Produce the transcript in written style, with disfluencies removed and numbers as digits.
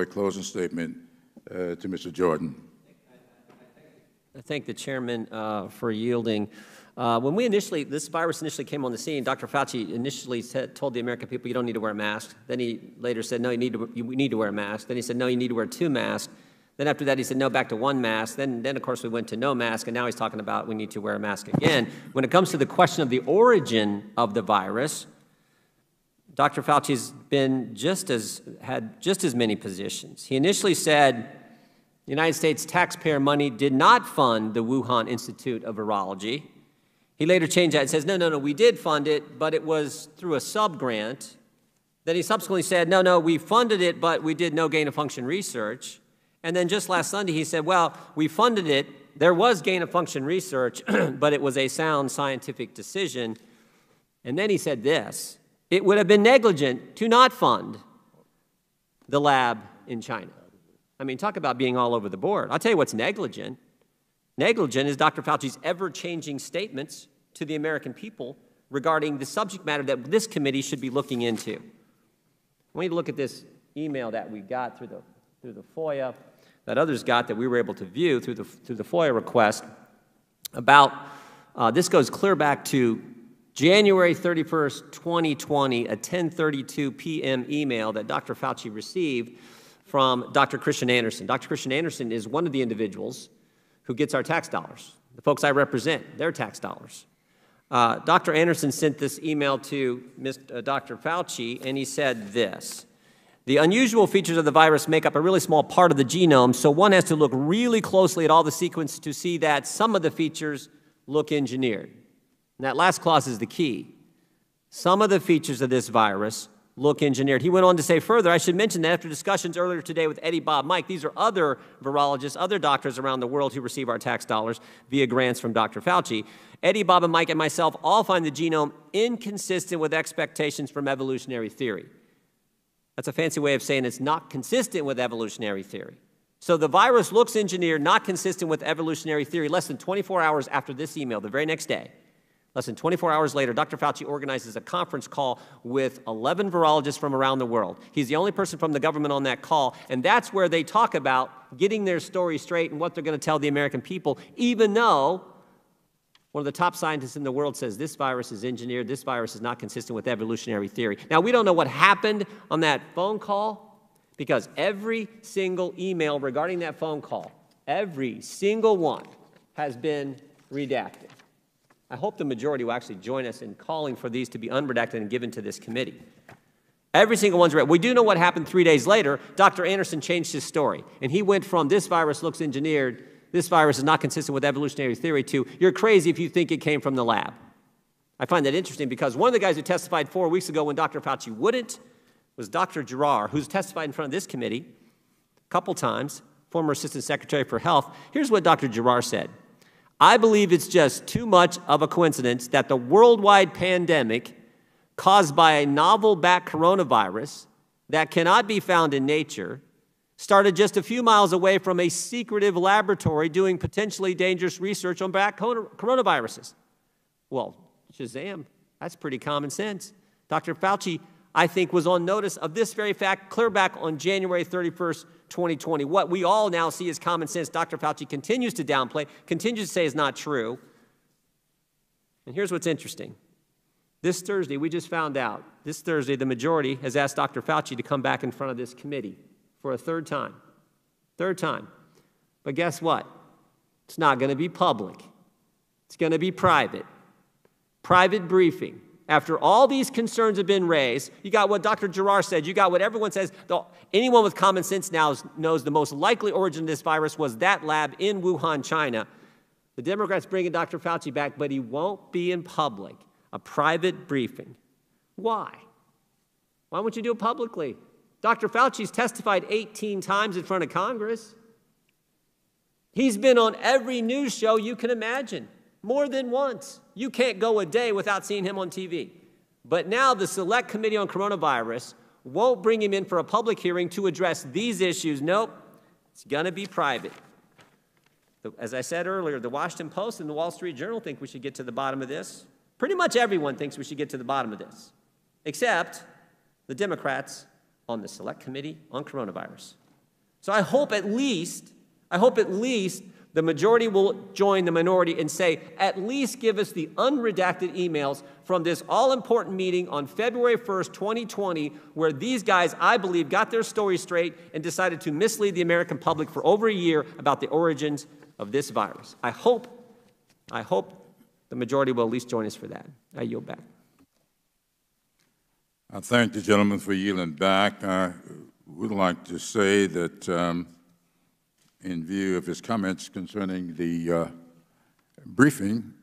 for a closing statement to Mr. Jordan. I thank the chairman for yielding. When this virus initially came on the scene, Dr. Fauci initially told the American people you don't need to wear a mask. Then he later said, no, you need to wear a mask. Then he said, no, you need to wear 2 masks. Then after that, he said, no, back to 1 mask. Then of course, we went to no mask, and now he's talking about we need to wear a mask again. When it comes to the question of the origin of the virus, Dr. Fauci's had just as many positions. He initially said the United States taxpayer money did not fund the Wuhan Institute of Virology. He later changed that and says, no, we did fund it, but it was through a sub-grant. Then he subsequently said, no, we funded it, but we did no gain-of-function research. And then just last Sunday, he said, well, we funded it. There was gain-of-function research, but it was a sound scientific decision. And then he said this: it would have been negligent to not fund the lab in China. I mean, talk about being all over the board. I'll tell you what's negligent. Negligent is Dr. Fauci's ever-changing statements to the American people regarding the subject matter that this committee should be looking into. I want you to look at this email that we got through the FOIA, that others got, that we were able to view through the FOIA request about, this goes clear back to January 31st, 2020, a 10:32 p.m. email that Dr. Fauci received from Dr. Christian Anderson. Dr. Christian Anderson is one of the individuals who gets our tax dollars. The folks I represent, their tax dollars. Dr. Anderson sent this email to Dr. Fauci, and he said this: the unusual features of the virus make up a really small part of the genome, so one has to look really closely at all the sequences to see that some of the features look engineered. And that last clause is the key. Some of the features of this virus look engineered. He went on to say further, I should mention that after discussions earlier today with Eddie, Bob, Mike, these are other virologists, other doctors around the world who receive our tax dollars via grants from Dr. Fauci. Eddie, Bob, and Mike, and myself all find the genome inconsistent with expectations from evolutionary theory. That's a fancy way of saying it's not consistent with evolutionary theory. So the virus looks engineered, not consistent with evolutionary theory. Less than 24 hours after this email, the very next day, less than 24 hours later, Dr. Fauci organizes a conference call with 11 virologists from around the world. He's the only person from the government on that call, and that's where they talk about getting their story straight and what they're going to tell the American people, even though one of the top scientists in the world says this virus is engineered, this virus is not consistent with evolutionary theory. Now, we don't know what happened on that phone call because every single email regarding that phone call, every single one, has been redacted. I hope the majority will actually join us in calling for these to be unredacted and given to this committee. Every single one's read. We do know what happened 3 days later. Dr. Anderson changed his story, and he went from this virus looks engineered, this virus is not consistent with evolutionary theory, to you're crazy if you think it came from the lab. I find that interesting because one of the guys who testified 4 weeks ago when Dr. Fauci wouldn't was Dr. Girard, who's testified in front of this committee a couple times, former Assistant Secretary for Health. Here's what Dr. Girard said. I believe it's just too much of a coincidence that the worldwide pandemic caused by a novel bat coronavirus that cannot be found in nature started just a few miles away from a secretive laboratory doing potentially dangerous research on bat coronaviruses. Well, shazam, that's pretty common sense. Dr. Fauci, I think, was on notice of this very fact clear back on January 31st, 2020. What we all now see as common sense, Dr. Fauci continues to downplay, continues to say is not true. And here's what's interesting. This Thursday, we just found out, this Thursday, the majority has asked Dr. Fauci to come back in front of this committee for a third time. Third time. But guess what? It's not going to be public. It's going to be private. Private briefing. After all these concerns have been raised, you got what Dr. Girard said, you got what everyone says. Anyone with common sense now knows the most likely origin of this virus was that lab in Wuhan, China. The Democrats bringing Dr. Fauci back, but he won't be in public. A private briefing. Why? Why won't you do it publicly? Dr. Fauci's testified 18 times in front of Congress. He's been on every news show you can imagine. More than once. You can't go a day without seeing him on TV. But now the Select Committee on Coronavirus won't bring him in for a public hearing to address these issues. Nope, it's going to be private. As I said earlier, the Washington Post and the Wall Street Journal think we should get to the bottom of this. Pretty much everyone thinks we should get to the bottom of this, except the Democrats on the Select Committee on Coronavirus. So I hope at least the majority will join the minority and say, at least give us the unredacted emails from this all-important meeting on February 1st, 2020, where these guys, I believe, got their story straight and decided to mislead the American public for over a year about the origins of this virus. I hope the majority will at least join us for that. I yield back. I thank the gentleman for yielding back. I would like to say that in view of his comments concerning the briefing,